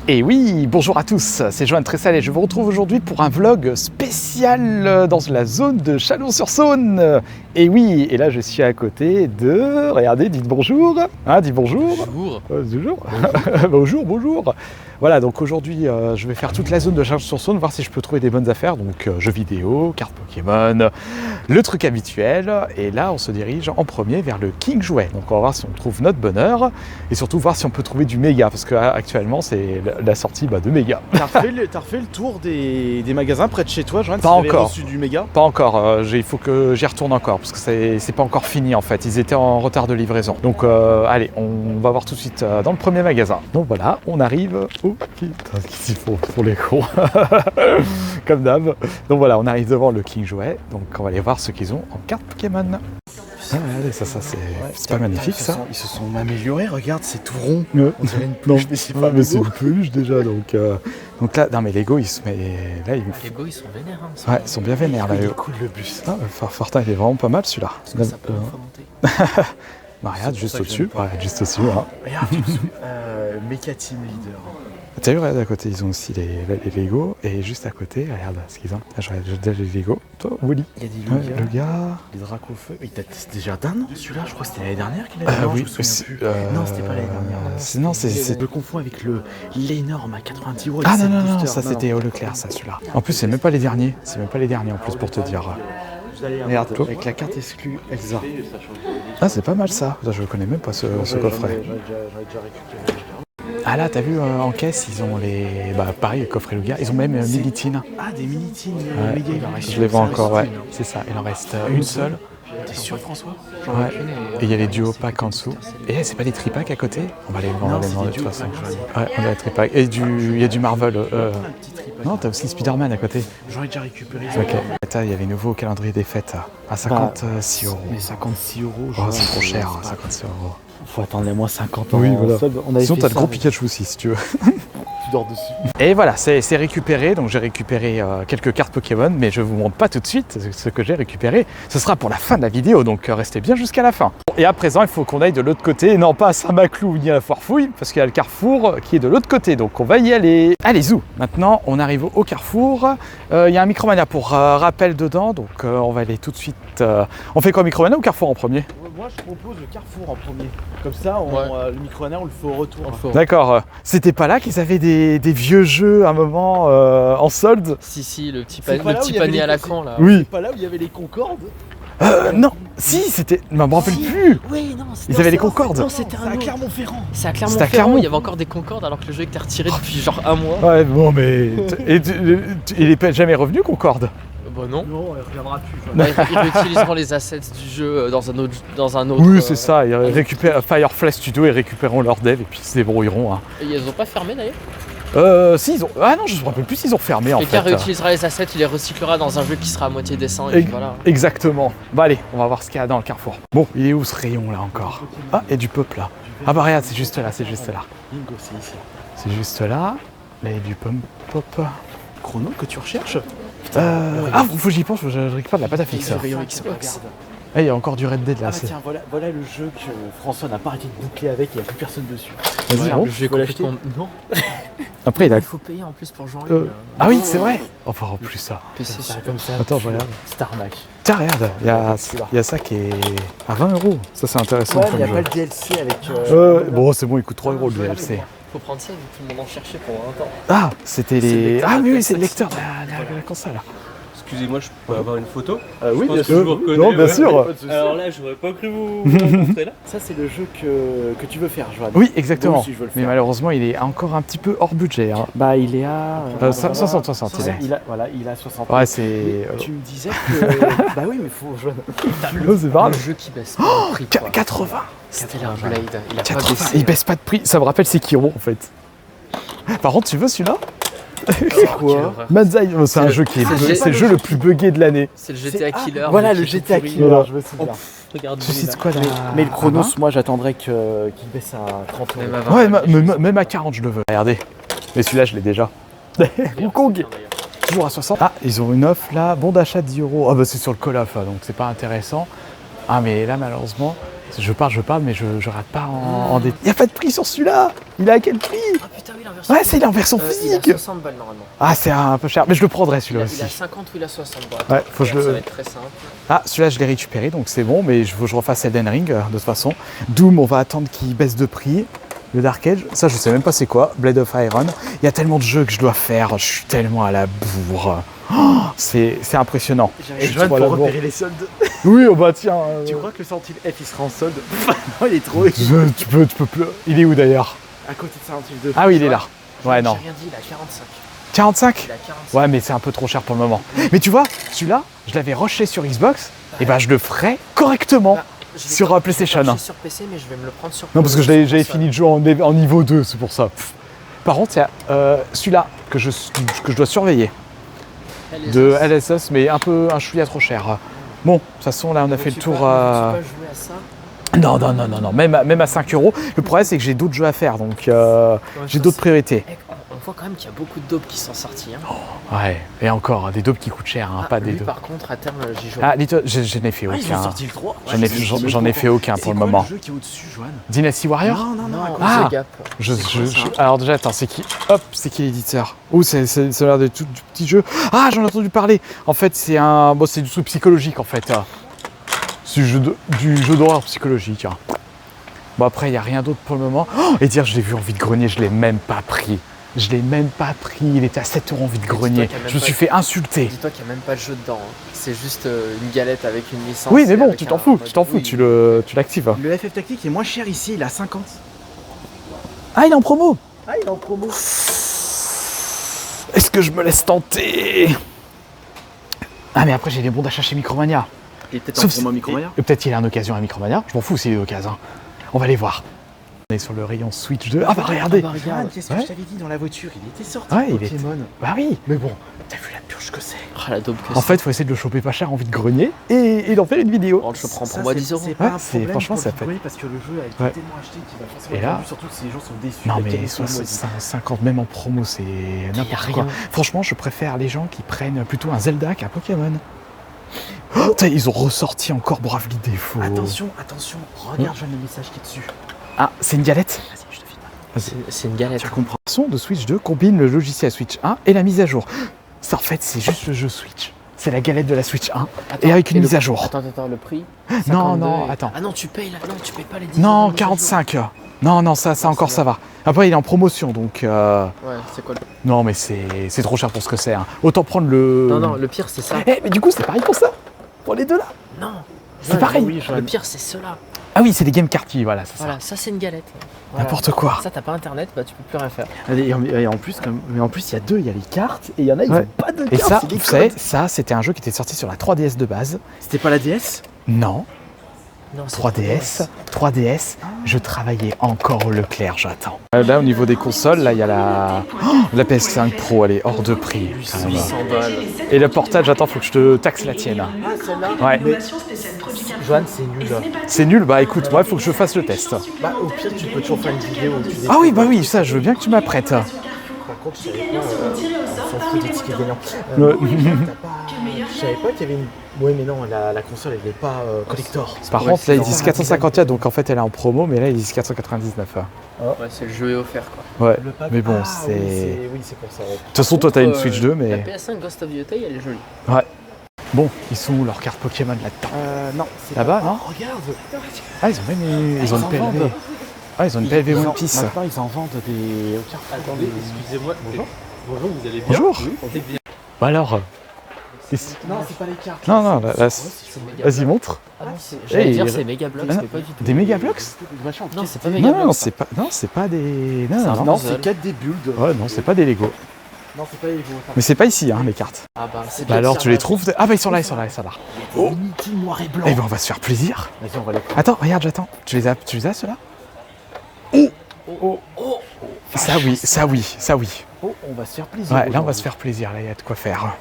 Et oui, bonjour à tous, c'est Johan Tressal et je vous retrouve aujourd'hui pour un vlog spécial dans la zone de Chalon-sur-Saône. Et oui, et là je suis à côté de... Regardez, dites bonjour. Hein, dites bonjour. Bonjour. Bonjour. Bonjour, bonjour. Voilà, donc aujourd'hui je vais faire toute la zone de Chalon-sur-Saône, voir si je peux trouver des bonnes affaires. Donc jeux vidéo, cartes Pokémon, le truc habituel. Et là on se dirige en premier vers le King Jouet. Donc on va voir si on trouve notre bonheur et surtout voir si on peut trouver du méga, parce qu'actuellement c'est la sortie de méga. T'as refait le tour des magasins près de chez toi, Joanne? Pas encore. Reçu du méga? Pas encore, il faut que j'y retourne encore, parce que c'est pas encore fini en fait, ils étaient en retard de livraison. Donc allez, on va voir tout de suite dans le premier magasin. Donc voilà, on arrive au... Qu'est-ce qu'ils font pour les cons? Comme d'hab. Donc voilà, on arrive devant le King Jouet, donc on va aller voir ce qu'ils ont en cartes Pokémon. Ah, allez, ça c'est pas magnifique ça. Ils se sont améliorés, regarde, c'est tout rond. Ouais. On dirait une Non, peluche, mais c'est pas mais c'est Lego. une peluche déjà, donc là, non mais Lego il se met... Là, Les beaux, ils sont vénères. Hein, Ouais, ils sont bien vénères là. Il est cool le bus. Ah, Fortin il est vraiment pas mal celui-là. parce que ça peut remonter. Bah, regarde, C'est juste pour ça que au-dessus. j'aime pas. Ouais, juste au-dessus. Hein. Regarde, Mecha Team Leader. T'as vu, regarde à côté, ils ont aussi les Lego. Et juste à côté, regarde ce qu'ils ont. Là, je regarde déjà les Lego. Toi, Willy. Il y a des Ouais, le gars. les Dracofeu. Il date déjà d'un an celui-là, je crois que c'était l'année dernière qu'il avait. Ah Non, oui, je me souviens plus. euh, Non, c'était pas l'année dernière. Non, c'est. Je le confonds avec l'énorme à 90 €. Ah non, ça c'était au Leclerc, ça, celui-là. En plus, c'est même pas les derniers. C'est même pas les derniers en plus pour te dire. Regarde, toi. avec la carte exclue Elsa. Ah, c'est pas mal ça. Je connais même pas ce coffret. J'aurais déjà récupéré. Ah là, t'as vu en caisse, ils ont les. Bah pareil, le coffret Lugia. Ils ont même Militine. Ah, des mini-teams Ouais, méga évolution. je les vois encore, ouais. Style. C'est ça, il en reste une seule. T'es sûr, François? Ouais. Et il y a les duo packs en dessous. Et c'est pas les tripacks à côté? On va les Non, c'est demander des de toute duo façon. packs. Ouais, on a les tripacks. Et il y a du Marvel. Un petit tripack. Non, t'as aussi Spider-Man à côté. J'aurais déjà récupéré. Ok. Attends, il y avait nouveau calendrier des fêtes à 56 €. Mais 56 €. Oh, c'est trop cher, 56 €. Faut attendre les mois 50 ans. Oui, voilà. On avait Sinon, fait t'as le ça gros avec- Pikachu aussi, si tu veux. Tu dors dessus. Et voilà, c'est récupéré. Donc, j'ai récupéré quelques cartes Pokémon, mais je vous montre pas tout de suite ce que j'ai récupéré. Ce sera pour la fin de la vidéo, donc restez bien jusqu'à la fin. Et à présent, il faut qu'on aille de l'autre côté, et non pas à Saint-Maclou ni à la Foire Fouille, parce qu'il y a le Carrefour qui est de l'autre côté, donc on va y aller. Allez, zou. Maintenant, on arrive au Carrefour. Il y a un Micromania pour rappel dedans, donc on va aller tout de suite. On fait quoi, Micromania ou Carrefour en premier? Moi, je propose le Carrefour en premier. Comme ça, Ouais. le micro-runner, on le fait au retour. D'accord. C'était pas là qu'ils avaient des vieux jeux à un moment en solde? Si, le petit, C'est pas là où il y avait panier les à la coffres. con là. Oui. C'est pas là où il y avait les Concordes? Non. Si, c'était. Je me rappelle plus. Oui, non, Ils avaient les Concordes. Non, c'était C'est un à autre. Clermont-Ferrand. C'est à C'était à Clermont-Ferrand, Clermont. il y avait encore des Concordes alors que le jeu était retiré depuis genre un mois. Ouais, bon, mais. Il est jamais revenu, Concorde? Bah non. Non, on ne reviendra plus. Bah, ils réutiliseront les assets du jeu dans un autre. Oui, c'est ça. Ils récupèrent Firefly Studio et récupéreront leur dev et puis ils se débrouilleront. Hein. Et ils ont pas fermé d'ailleurs. Si, ils ont. Ah non, je me rappelle plus s'ils ont fermé en Quelqu'un fait. réutilisera les assets, il les recyclera dans un jeu qui sera à moitié décent et puis voilà. Exactement. Bah allez, on va voir ce qu'il y a dans le Carrefour. Bon, il est où ce rayon là encore? Ah, il y a du pop là. Ah bah regarde, c'est juste là, c'est juste là. Bingo, c'est ici. C'est juste là. Là, il y a du pop. Chrono que tu recherches? Ah, faut que j'y pense, je récupère de la pâte à fixe. Le rayon Xbox. Ah, il y a encore du Red Dead là. Ah bah tiens, voilà le jeu que François n'a pas arrêté de boucler avec, il n'y a plus personne dessus. Vas-y, Ouais, bon. le jeu est faut l'acheter. complètement. Non. Après, il a. Il faut payer en plus pour jouer en ligne. Ah oui, c'est vrai. Enfin, en plus ça. PC Ça, sur comme ça. Attends, je regarde. Starmac. Tiens, regarde, il y a ça qui est à 20 €. Ça, c'est intéressant. Ouais, mais comme il n'y a jeu. pas le DLC avec. Bon, c'est bon, il coûte 3 € le DLC. Faut prendre ça vu que tout le monde en cherchait pour un temps. Ah, c'était C'est le les. lecteur Ah de oui, la c'est le PS5. lecteur de la console. Excusez-moi, je peux avoir une photo? Oui, pense bien que sûr. je vous reconnais, Non, bien ouais. sûr. Alors là, j'aurais pas cru vous rencontrer là. Ça, c'est le jeu que tu veux faire, Joanne. Oui, exactement. Moi aussi, je veux le Mais faire. malheureusement, il est encore un petit peu hors budget. Hein. Bah, il est à. 60, il est. Il a 60. Ouais, c'est. Tu me disais que. Bah oui, mais faut, Joanne. Oh, c'est pas Le jeu qui baisse pas en prix quoi. 80. C'était un Blade, il a pas 80. baissé. Il baisse pas de prix. Ça me rappelle Sekiro en fait. Par contre, tu veux celui-là? C'est quoi? Manzai, c'est un jeu qui est. c'est- C'est le jeu le plus buggé de l'année. C'est le GTA Killer. Voilà, mais le qui est GTA pourri. Killer, Voilà. je me souviens. Regarde Tu sais quoi là? Mais le Chronos, moi, j'attendrais qu'il baisse à 30 Même €. à 20. Ouais, même à 40, je le veux. Regardez. Mais celui-là, je l'ai déjà. Wukong. Toujours à 60. Ah, ils ont une offre là, bon d'achat 10 €. Ah bah c'est sur le Call of, donc c'est pas intéressant. Ah mais là malheureusement, Je parle, mais je rate pas en détail. Il n'y a pas de prix sur celui-là. Il a à quel prix? Ah putain, oui, il est en version. Ouais, ça, il est en version Il physique. a 60 balles normalement. Ah, c'est un peu cher. Mais je le prendrai celui-là Il a aussi. 50 ou il a 60 balles. Ouais, faut que je Ça le. va être très simple. Ah, celui-là, je l'ai récupéré, donc c'est bon, mais il faut que je refasse Elden Ring, de toute façon. Doom, on va attendre qu'il baisse de prix. Le Dark Age, ça, je sais même pas c'est quoi. Blade of Iron. Il y a tellement de jeux que je dois faire. Je suis tellement à la bourre. Oh, c'est impressionnant. Et Je Joanne suis à la pour bourre. repérer les soldes. Oui, oh bah tiens. Tu crois que le Silent Hill F il sera en solde? Non, il est trop. Tu peux plus. Il est où d'ailleurs? À côté de Silent Hill 2. Ah oui, il est là. Ouais, non. J'ai rien dit, il a 45. 45? Il a 45. Ouais, mais c'est un peu trop cher pour le moment. Mais tu vois, celui-là, je l'avais rushé sur Xbox, et ben je le ferai correctement Je l'ai sur pas- PlayStation. je l'ai sur PC, mais je vais me le prendre sur. Non, parce que j'avais fini le jeu en niveau 2, c'est pour ça. Par contre, il y a celui-là que je dois surveiller, de LSS, mais un chouïa trop cher. Bon, de toute façon, là, on a fait le tour. Tu vas jouer à ça. Non, même à 5 €. Le problème, c'est que j'ai d'autres jeux à faire, donc j'ai d'autres priorités. On voit quand même qu'il y a beaucoup de dopes qui sont sortis. Hein. Ouais, et encore, des dopes qui coûtent cher, hein, pas des lui, dopes. par contre, à terme, j'y joue. Ah, dis-toi, je n'ai fait Ah, ils ont aucun. sorti le 3. J'en ai fait aucun pour le moment. C'est quoi le jeu qui est au-dessus, Joanne? Dynasty Warrior? Non, Non, Ah. The Gap. Alors déjà, attends, c'est qui? Hop, c'est qui l'éditeur? Oh, ça a l'air de tout du petit jeu. Ah, j'en ai entendu parler. En fait, c'est c'est du truc psychologique en fait. C'est du jeu d'horreur psychologique. Hein. Bon après, il n'y a rien d'autre pour le moment. Oh, et dire, je l'ai vu en vide-grenier, je l'ai même pas pris. Je l'ai même pas pris. Il était à 7 € en vide-grenier. Je me suis fait insulter. Dis-toi qu'il n'y a même pas de jeu dedans. Hein. C'est juste une galette avec une licence. Oui, mais bon, avec tu t'en un fous, mode- oui. tu l'actives. Le FF Tactique est moins cher ici, il est à 50. Ah, il est en promo. Ah, il est en promo. Est-ce que je me laisse tenter? Ah, mais après, j'ai des bons d'achat chez Micromania. Il est peut-être en Sauf promo à si- Micromania. et peut-être qu'il est en occasion à Micromania. Je m'en fous s'il est d'occasion. On va aller voir. On est sur le rayon Switch 2. Ah bah regardez. Joanne, qu'est-ce que Ouais. je t'avais dit dans la voiture? Il était sorti. Ouais, il Pokémon. Bah oui. Mais bon, t'as vu la purge que c'est? Ah, la dope que En fait, il faut essayer de le choper pas cher en vide-grenier et il en fait une vidéo. on le chope en Ça, promo à c'est- 10 €. C'est pas Ouais, un c'est- problème franchement, pour ça le fait- jouer parce que le jeu a été Ouais. tellement acheté qu'il va forcément Et être là- vendu, surtout que les gens sont déçus. Non La mais qualité est 50 même en promo, c'est n'importe quoi. rien. Franchement, je préfère les gens qui prennent plutôt un Zelda qu'un Pokémon. Oh, putain, ils ont ressorti encore Bravely Default. Attention, regarde Joanne, le message qui est dessus. Ah, c'est une galette. Vas-y, je te filme. C'est une galette. Tu comprends. La version de Switch 2 combine le logiciel Switch 1 et la mise à jour. Ça, en fait, c'est juste le jeu Switch. C'est la galette de la Switch 1 et avec une mise à jour. Attends, le prix. Non, 52 non, et- attends. Ah non, tu payes là. Non, tu payes pas les 10 Non, € de 45. Non, ça encore ça va. Après, il est en promotion, donc... Ouais, c'est quoi le. Non, mais c'est trop cher pour ce que c'est. Hein. Autant prendre le... Non, le pire, c'est ça. Eh, mais du coup, c'est pareil pour ça. Pour les deux là. Non. C'est pareil. Oui, Le Joanne. pire, c'est ceux-là. Ah oui, c'est des game carty, voilà, c'est Voilà, ça, c'est une galette. Voilà. N'importe quoi. Ça, t'as pas internet, bah tu peux plus rien faire. Et en plus, il y a deux, il y a les cartes et il y en a, ils Ouais. ont pas de cartes. Et ça, c'est des vous savez, codes. ça, c'était un jeu qui était sorti sur la 3DS de base. C'était pas la DS? Non, Non, c'est 3DS, je travaillais encore au Leclerc, j'attends. Là, au niveau des consoles, là, il y a la PS5 Pro, elle est hors de prix. quand même. 800 balles. Et le portage, attends, faut que je te taxe la tienne. Ah, celle-là. Ouais, Joanne, c'est nul. c'est nul, bah écoute, moi, il faut que je fasse le test. Bah, au pire, tu peux toujours faire une vidéo où tu Ah oui, bah oui, ça, je veux bien que tu m'apprêtes. Par contre, je savais pas, on s'en fout des tickets gagnants. Ouais. Je savais pas qu'il y avait une. Oui, mais non, la console, elle n'est pas collector. Par Ouais, contre, là, c'est ils genre disent un 454, donc en fait, elle est en promo, mais là, ils disent 499. Ouais, c'est le jeu est offert quoi. Ouais, Le pack- mais bon, Ah, c'est... Oui, c'est pour ça. ouais. De toute façon, toi, t'as une Euh, Switch 2, La mais... PS5 Ghost of Yotei, elle est jolie. Bon, ils sont où leurs cartes Pokémon là-dedans? Non, c'est Là-bas, pas- non? Oh, regarde. Ah, ils ont même une... Ils ont une en PLV. vendent. Ah, ils ont une PLV One Piece. Maintenant, ils en vendent des cartes. Attendez, excusez-moi. Bonjour. Bonjour, vous allez bien? Bonjour. Oui, on est bien. Bah alors... Non, c'est pas les cartes. Non, non, là, C'est méga. vas-y, montre. Ah non, j'allais dire il- c'est méga block, Ah, mais pas du tout. Des méga blocks? Non, c'est pas méga Non, block. non, c'est pas... Non, c'est pas des... Non, non, non. Non, c'est 4 des builds. Ouais, non, c'est pas des Lego. Non, c'est pas les Lego. Mais c'est pas ici, hein, les cartes. Ah bah, c'est Bah alors, tu les trouves... Ah bah, ils sont là, ils sont là, ils sont là. Oh. Unity noir et blanc. Eh ben, on va se faire plaisir. Vas-y, on va les prendre. Attends, regarde, j'attends. Tu les as, ceux-là? Oh, Ça oui, ça oui, ça oui. Oh, on va se faire plaisir. Ouais, là, on va aujourd'hui. se faire plaisir, là, il y a de quoi faire.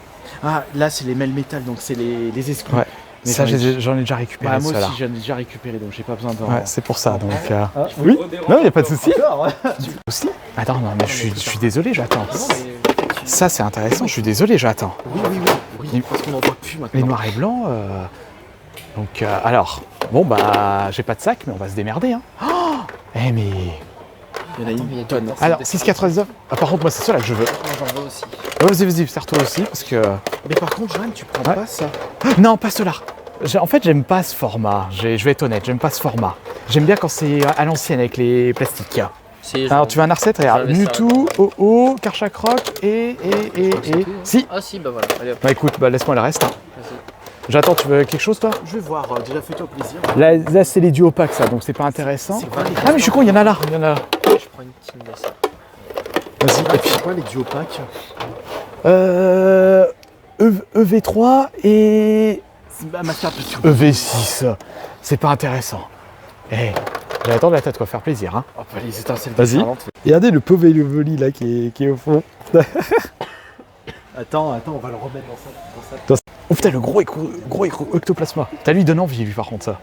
Ah, là, c'est les Mel Metal, donc c'est les exclus. Ouais. Mais Ça, j'en ai- j'en ai déjà récupéré, Bah, moi ceux-là. aussi, j'en ai déjà récupéré, donc j'ai pas besoin d'en. Ouais, c'est pour ça, donc... Ah, Oui, On dérange non, il n'y a pas de souci. Encore Aussi. Attends, non, mais je suis désolé, j'attends. non, mais Ça, c'est intéressant, je suis désolé, j'attends. Oui, parce qu'on n'en voit plus maintenant. Les noirs et blancs, Donc alors, bon bah j'ai pas de sac, mais on va se démerder. Hein. Oh eh mais... Il y en a Attends, une mais il y a tonne. deux- Alors, 6,99. Ah, par contre, moi, c'est cela que je veux. Moi j'en veux aussi. Oh, vas-y, sers-toi aussi, parce que... Mais par contre, Johan, tu prends Ouais. pas ça. Non, pas cela. En fait, j'aime pas ce format. Je vais être honnête, j'aime pas ce format. J'aime bien quand c'est à l'ancienne avec les plastiques. Si, Alors, tu veux un R7, regarde. vais Mewtwo, Oh-Oh, Karchak Rock et... c'est tout. Si. Ah si, bah voilà. Allez hop. Bah écoute, bah laisse-moi le reste. Hein. Vas-y. J'attends, tu veux quelque chose, toi? Je vais voir, déjà fais-toi plaisir. Là c'est les duos packs, ça, donc c'est pas intéressant. C'est quoi les Ah, mais je suis con, il y en a là. Il y en a là. Je prends une team de ça. Vas-y, et puis... C'est quoi les duo packs? EV3 et... Master Plus. EV6. C'est pas intéressant. Eh, j'attends la tête, quoi, faire plaisir, hein. Oh, bah, les étincelles Vas-y. déferlantes. Regardez le pauvre Evoli là qui est au fond. Attends, on va le remettre dans ça. Oh putain, le gros ectoplasma. T'as lui donne envie, lui, par contre, ça.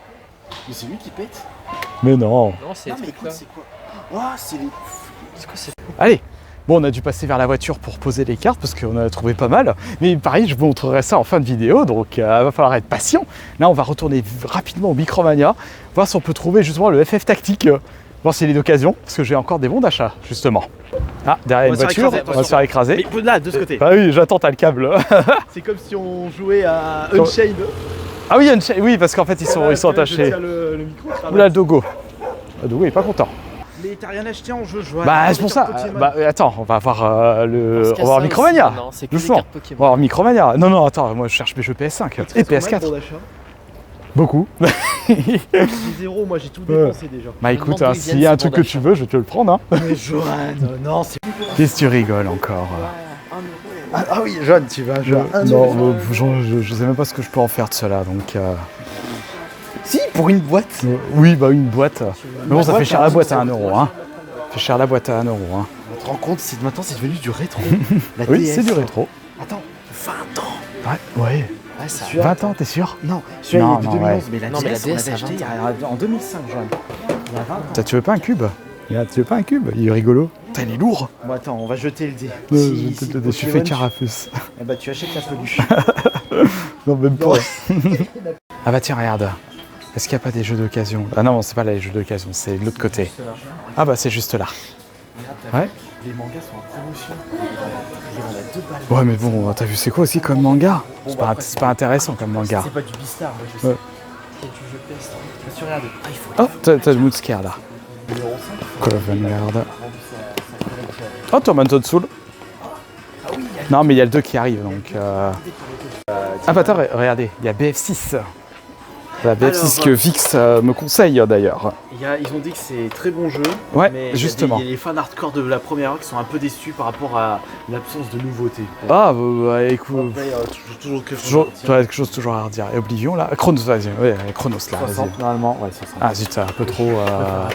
Mais c'est lui qui pète. Mais non. Non, c'est Non, les mais trucs écoute, là. c'est quoi? Oh, c'est les. C'est quoi c'est Allez. Bon, on a dû passer vers la voiture pour poser les cartes parce qu'on en a trouvé pas mal. Mais pareil, je vous montrerai ça en fin de vidéo, donc va falloir être patient. Là, on va retourner rapidement au Micromania, voir si on peut trouver justement le FF Tactique, voir s'il est d'occasion, parce que j'ai encore des bons d'achat, justement. Ah, derrière On une va se faire voiture, écraser, on va se faire écraser. Mais là, de ce côté. Ah oui, j'attends, t'as le câble. C'est comme si on jouait à Unchained. Ah oui, oui, parce qu'en fait, ils sont attachés. Le micro. Oula, le Dogo. Le Dogo, il est pas content. Mais t'as rien acheté en jeu, je vois. Bah, c'est pour ça. Bah, attends, on va avoir on va avoir Micromania. Non, c'est que les Doucement. cartes On va Pokémon. avoir Micromania. Non, attends, moi je cherche mes jeux PS5 et PS4. Beaucoup. J'ai zéro, moi j'ai tout dépensé déjà. Bah me écoute, demande hein, d'où ils s'il y viennent a un ces truc bons que tu veux, je vais te le prendre. Hein. Mais Johan, non, c'est. Qu'est-ce que tu rigoles encore Ah oui, Johan, tu vas. Non, je sais même pas ce que je peux en faire de cela, donc... Si, pour une boîte. Oui, bah une boîte. Mais bon, ça fait boîte, cher la hein, boîte à ça 1 euro. Hein. Ça fait cher la boîte à 1 euro. Hein. On te rend compte, maintenant c'est devenu du rétro. La Oui, DS. c'est du rétro. Attends, 20 ans. Ouais. Ouais, ça. 20 ans, t'es sûr? Non, celui-là il est de Non, 2011, ouais. mais la Non, mais la DS, on DS, l'avait acheté en 2005, Johan. Il y a 20 ans. Tu veux pas un cube? Tu veux pas un cube? Il est rigolo. Putain, il est lourd. Bon, attends, on va jeter le dé. Je suis fait carapuce. Eh bah, tu achètes la peluche. Non, même pas. Ah bah tiens, regarde. Est-ce qu'il n'y a pas des jeux d'occasion? Ah non, c'est pas là les jeux d'occasion, c'est de l'autre côté. Ah bah c'est juste là. Ouais. Les mangas sont en promotion. Ils vendent à 2 balles. Ouais mais bon, t'as vu c'est quoi aussi comme manga? C'est pas intéressant comme manga. C'est pas du Beastar, moi je sais. Ouais. Il y a du jeu PS. Parce que regarde, il faut Oh, t'as le Moonscare là. numéro 5. Call of Vanguard. Oh, Tormented Soul. Non mais il y a le 2 qui arrive donc... Ah bah attends, regardez, il y a BF6. La BF6 Alors, que Vix me conseille d'ailleurs. Ils ont dit que c'est très bon jeu. Ouais, mais justement. Il y a les fans hardcore de la première heure qui sont un peu déçus par rapport à l'absence de nouveautés. Ah bah écoute... Après, toujours que Toujours, quelque chose toujours à redire. Et Oblivion là, Chronos, vas-y, ouais, Chronos là, vas-y. 60 normalement, ouais 60. Ah zut, c'est un peu trop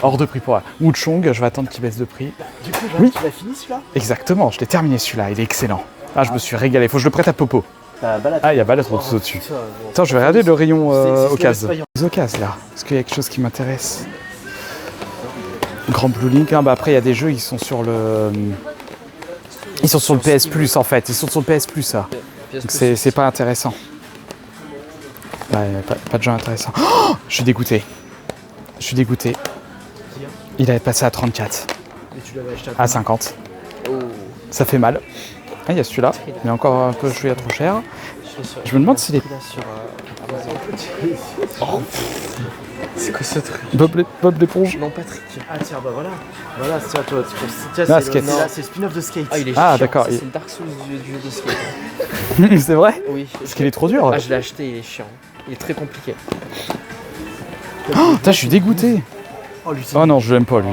hors de prix pour moi. Wuchong, je vais attendre qu'il baisse de prix. Du coup, Oui. tu l'as fini celui-là? Exactement, je l'ai terminé celui-là, il est excellent. Ah, je me suis régalé, faut que je le prête à Popo. T'as Balatron. Ah, il y a Balatron's au-dessus. Attends, je vais regarder le rayon occasion. Les occasions là, est-ce qu'il y a quelque chose qui m'intéresse? Grand Blue Link, hein, bah après il y a des jeux, ils sont sur le... Ils sont sur le PS Plus en fait, ils sont sur le PS Plus ça. Donc c'est pas intéressant. Ouais, pas de jeu intéressant. Oh, je suis dégoûté. Je suis dégoûté. Il avait passé à 34. Et tu l'avais acheté À 50. Oh. Ça fait mal. Ah, il y a celui-là, mais encore un peu chouïa trop cher. Je me demande s'il est... Sur Amazon. C'est quoi ce truc? Bob l'éponge. Non, Patrick. Ah tiens, bah voilà. Voilà, c'est à toi. Tiens, Ah, c'est Skate. le spin-off de Skate. Ah, il est Ah, chiant. d'accord, Ça, il- c'est le Dark Souls du jeu de skate. C'est vrai? Oui. Parce qu'il est trop dur. Ah, je l'ai acheté, il est chiant. Il est très compliqué. Oh, putain, je suis dégoûté. Oh, lui, Oh non, je l'aime pas lui.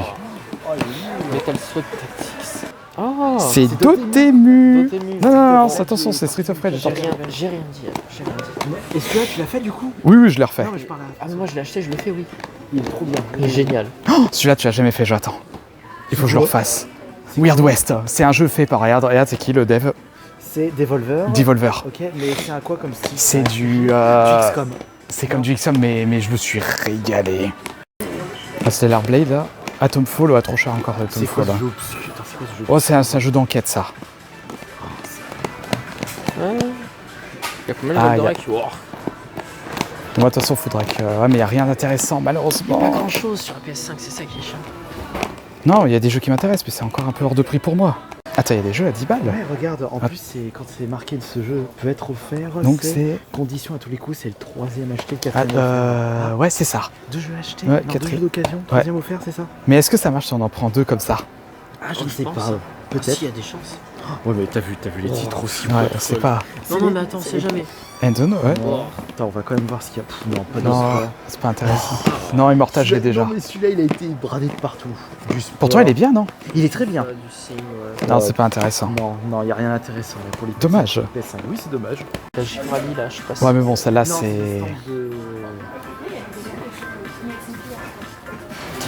Metal Slug Tactics. Oh, C'est Dotemu. Dotemu. Non, Street non, of Rage. attention, c'est Street of Rage. J'ai rien dit. J'ai rien dit. Et celui-là, tu l'as fait du coup? Oui, je l'ai refait. Non, mais je parle à... Ah, mais moi je l'ai acheté, je le fais, oui. Il est trop bien. Il est génial. Celui-là, tu l'as jamais fait, j'attends. Il faut que je le refasse. Weird West, c'est un jeu fait par regarde, c'est qui le dev? C'est Devolver. Devolver. Ok, mais c'est un quoi comme style? C'est du... Du XCOM. C'est comme du XCOM, mais je me suis régalé. Ah, Stellar Blade, là. Atomfall, ouais, trop cher encore, C'est quoi Atomfall. ce Hein. jeu? Putain, c'est quoi ce jeu? Oh, c'est un jeu d'enquête, ça. Il y a combien de Ah, modes de y a- règles? Oh. Moi, de toute façon, faudrait que... Ouais, mais il n'y a rien d'intéressant, Pas malheureusement. grand chose sur la PS5, c'est ça qui est chiant. Non, il y a des jeux qui m'intéressent, mais c'est encore un peu hors de prix pour moi. Attends, il y a des jeux à 10 balles. Ouais, regarde, en Ah. plus, c'est quand c'est marqué que ce jeu peut être offert, Donc c'est... condition à tous les coups, c'est le 3e acheté, le Ah, 4e offert. ouais, c'est ça. 2 jeux achetés, Ouais, non, 2 quatrième. jeux d'occasion, 3e offert, c'est ça? Mais est-ce que ça marche si on en prend 2 comme ça? Ah, je Oh, ne je sais pense. pas, Ah, peut-être. si, il y a des chances. Ouais, mais t'as vu les titres aussi. Ouais, je sais pas. Non, mais attends, on sait jamais. Endzone, ouais. Oh. Attends, on va quand même voir ce qu'il y a. Pff, non, pas de Non, spoil. c'est pas intéressant. Non, Immortal, je l'ai déjà. Non, mais celui-là, il a été bradé de partout. Du sport. Pourtant, il est bien, non? Il est très bien. Du signe, ouais. Non, c'est pas intéressant. Non, il n'y a rien d'intéressant là, pour les Dommage. PS5. Oui, c'est dommage. La Gibralli, là, je sais pas si... Ouais, mais bon, celle-là, Non, c'est... le stand de-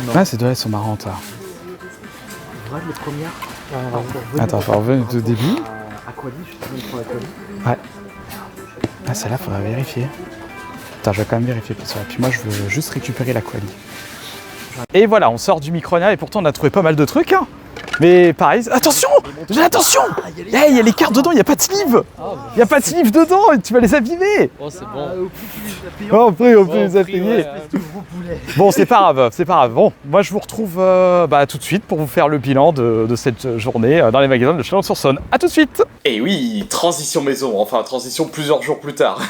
Non. Ah, ces deux-là, elles sont marrantes, là. Vrai, les premières. Attends, faut revenir au début. Aquali, je sais pas Aquali. Ah, celle-là, faudrait vérifier. Attends, je vais quand même vérifier plus ça. Puis moi, je veux juste récupérer la quali. Et voilà, on sort du Micronia et pourtant on a trouvé pas mal de trucs. Hein. Mais pareil, attention! Attention! Hey, il y a les cartes dedans, il n'y a pas de sleeve! Il n'y a pas de sleeve dedans et tu vas les abîmer! Oh, c'est bon. Oh, après, on peut les prix, appuyer. ouais. Bon, c'est pas grave, c'est pas grave. Bon, moi je vous retrouve tout de suite pour vous faire le bilan de cette journée dans les magasins de Chalon-sur-Saône. A tout de suite! Et oui, transition maison, enfin transition plusieurs jours plus tard.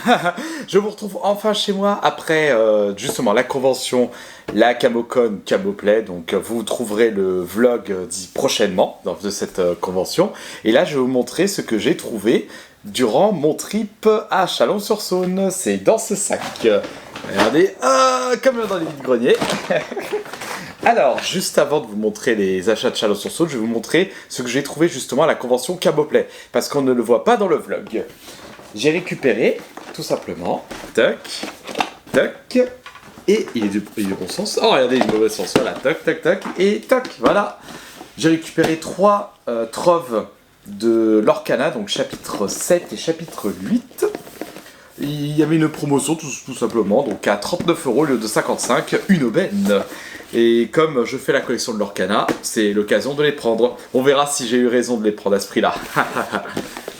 Je vous retrouve enfin chez moi après justement la convention, la Camocon Camoplay. Donc vous trouverez le vlog dit prochainement de cette convention. Et là, je vais vous montrer ce que j'ai trouvé durant mon trip à Chalon-sur-Saône. C'est dans ce sac. Regardez, comme dans les vides-greniers. Alors, juste avant de vous montrer les achats de Chalon-sur-Saône, je vais vous montrer ce que j'ai trouvé justement à la convention Camoplay. Parce qu'on ne le voit pas dans le vlog. J'ai récupéré, tout simplement, toc, toc, et il est du bon sens. Oh, regardez, il est du mauvais sens. Voilà, toc, toc, toc, et toc, voilà. J'ai récupéré 3 troves de l'Orcana, donc chapitre 7 et chapitre 8. Il y avait une promotion tout simplement, donc à 39 € au lieu de 55, une aubaine. Et comme je fais la collection de l'Orcana, c'est l'occasion de les prendre. On verra si j'ai eu raison de les prendre à ce prix-là.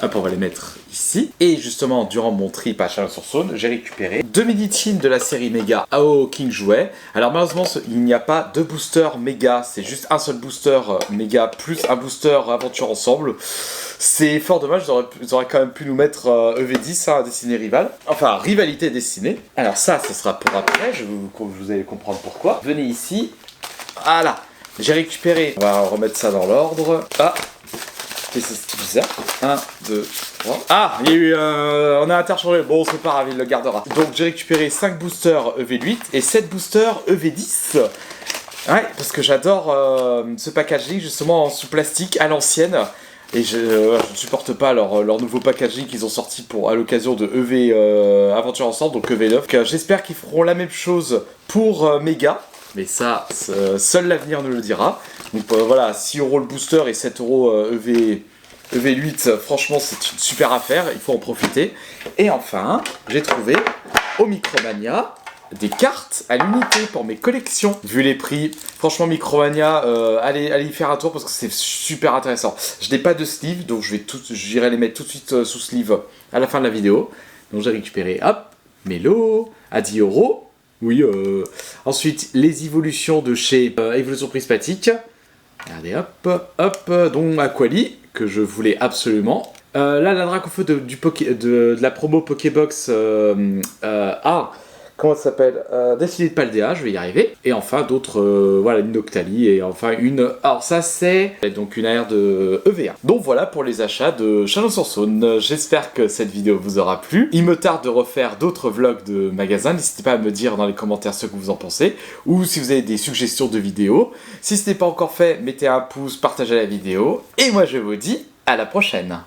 Hop, on va les mettre ici. Et justement, durant mon trip à Chalon-sur-Saône, j'ai récupéré 2 mini-teams de la série Mega AO King Jouet. Alors malheureusement, il n'y a pas de booster Mega, c'est juste un seul booster Mega plus un booster Aventure Ensemble. C'est fort dommage, ils auraient quand même pu nous mettre EV10, hein, dessinée rival. Enfin, rivalité dessinée. Alors ça, ce sera pour après, vous allez comprendre pourquoi. Venez ici. Voilà, j'ai récupéré, on va remettre ça dans l'ordre. Ah, c'est bizarre. 1, 2, 3. Ah, il y a eu on a interchangé. Bon, c'est pas grave, il le gardera. Donc j'ai récupéré 5 boosters EV8 et 7 boosters EV10. Ouais, parce que j'adore ce packaging justement sous plastique à l'ancienne. Et je ne supporte pas leur nouveau packaging qu'ils ont sorti à l'occasion de EV Aventure Ensemble, donc EV9. J'espère qu'ils feront la même chose pour Mega. Mais ça, seul l'avenir nous le dira. Donc voilà, 6 € le booster et 7 € EV8, franchement c'est une super affaire, il faut en profiter. Et enfin, j'ai trouvé au Micromania des cartes à l'unité pour mes collections. Vu les prix, franchement Micromania, allez y faire un tour parce que c'est super intéressant. Je n'ai pas de sleeve, donc j'irai les mettre tout de suite sous sleeve à la fin de la vidéo. Donc j'ai récupéré, hop, Mélo, à 10 €. Oui, ensuite, les évolutions de chez Évolution Prismatique. Regardez, hop, donc Aquali, que je voulais absolument. Là, la Dracofeu de la promo Pokébox comment ça s'appelle Destinée de Paldea, je vais y arriver. Et enfin, d'autres, voilà, une Noctali et enfin une... Alors ça, c'est donc une AR de EV1. Donc voilà pour les achats de Chalon-sur-Saône. J'espère que cette vidéo vous aura plu. Il me tarde de refaire d'autres vlogs de magasins. N'hésitez pas à me dire dans les commentaires ce que vous en pensez. Ou si vous avez des suggestions de vidéos. Si ce n'est pas encore fait, mettez un pouce, partagez la vidéo. Et moi, je vous dis à la prochaine.